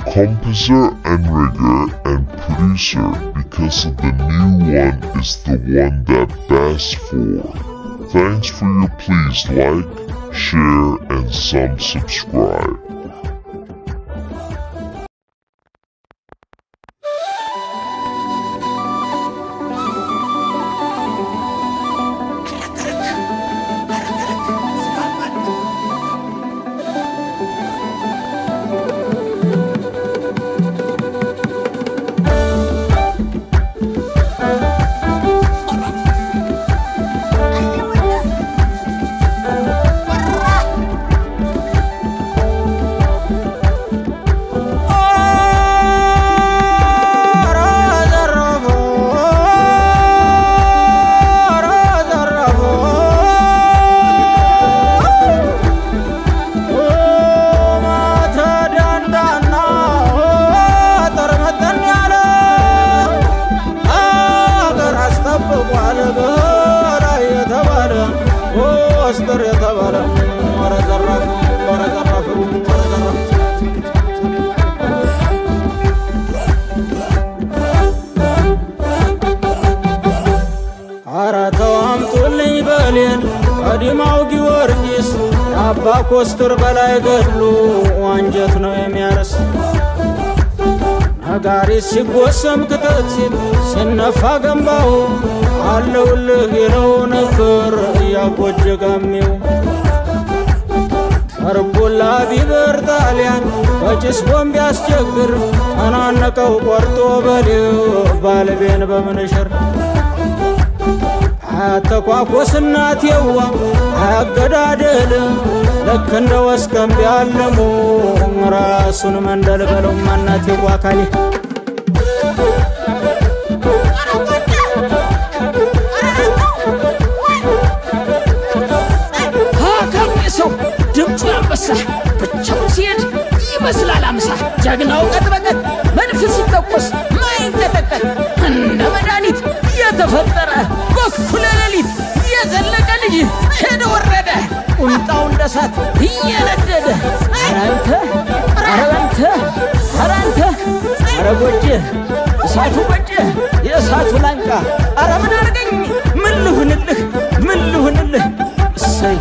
composer and rigger and producer because of the new one is the one that Bass 4. Thanks for your please like, share and some subscribe. አዲማው ጊዮርጊስ አባ ኮስትር በላይ ገድሉ አንጀት ነው የሚያርስ ነጋሪት ሲጎሰም ክተት ሲል ሲነፋ ገንባው አለውልህ ይለው ነበር ያጎጀ ጋሜው አርቦላ ቢበር ጣሊያን በጭስ ቦምብ ያስቸግር ተናነቀው ቆርጦ በሌው ባለቤን በምንሽር አተኳኮስናት የዋ አገዳደል ልክ እንደ ወስከም ቢያለሙ ራሱን መንደል በለው ማናት የዋ ካሊ ሰው ድምፁ ያንበሳ ብቻውን ሲሄድ ይመስላል አምሳ ጀግናው ቀጥ በቀጥ መድፍ ሲተኮስ ማይንቀጠቀጥ እንደ መድኃኒት የተፈጠረ በኩለ ሌሊት የዘለቀ ልጅ ሄደ ወረደ ቁምጣው እንደ እሳት እየነደደ አራንተ አራንተ አራንተ አረጎጀ እሳቱ ጎጀ የእሳቱ ላንቃ አረ ምን አርገኝ ምን ልሁንልህ ምን ልሁንልህ እሰይ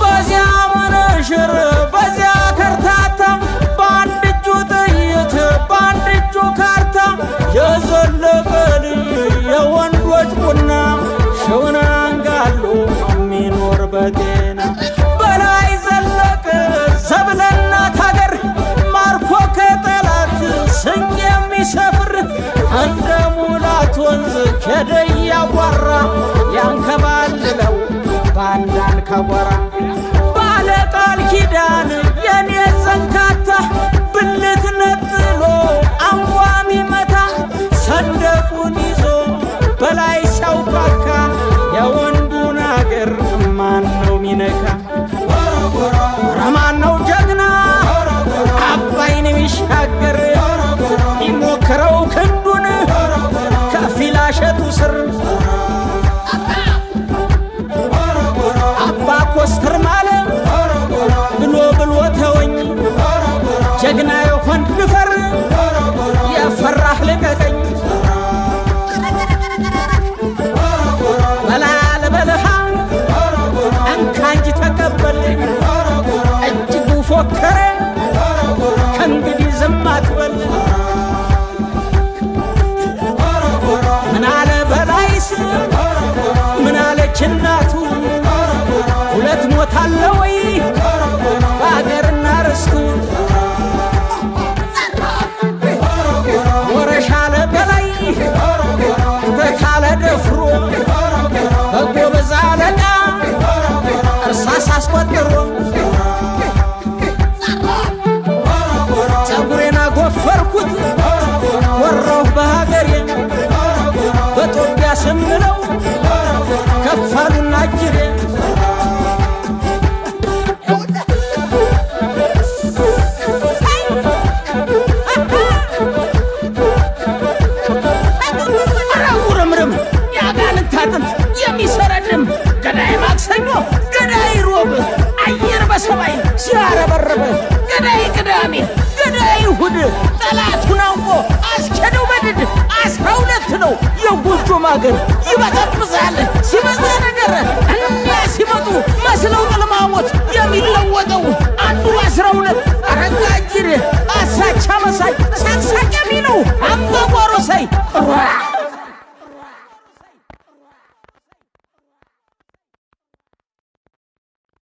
በዚያ መነሽር በዚያ ከርታታ በአንድ እጁ ጥይት በአንድ እጁ ካርታ የዘለቀ ልጅ የወንዶች ቡና ሽውን አንጋሎ የሚኖር በጤና በላይ ዘለቀ ዘብለናት ሀገር ማርኮ ከጠላት ስንቅ የሚሰፍር እንደ ሙላት ወንዝ ሄደ እያጓራ ያንከባልለው ባንዳን ከጓራ ባለ ቃል ኪዳን የኔ ዘንካታ ብልት ነጥሎ አንጓሚ መታ ሰንደቁን ይዞ በላይ ሲያውቃካ የወንዱን አገር ማን ነው ሚነካ ረማን ነው ጀግና አባይን የሚሻገር ይሞክረው ክንዱን ከፊላሸቱ ስር አባ ኮስትር ማለት ብሎ ተወኝ ጀግና የሆን ልፈር የፈራህ ልቀቀኝ በላል በልሃ እንካንጅ ተቀበል እጅጉ ፎከረ ከእንግዲህ ዝም አትበል ምናለ በላይስ ምናለች እናቱ ሁለት ሞት አለ ወይ በአገርና ርስቱ ወረሻለ በላይ በካለ ደፍሮ በጎበዝ አለቃ እርሳስ አስቆጥሮ የጎጆ ማገር ይበጠብዛል ሲበዛ ነገር እኛ ሲመጡ መስለው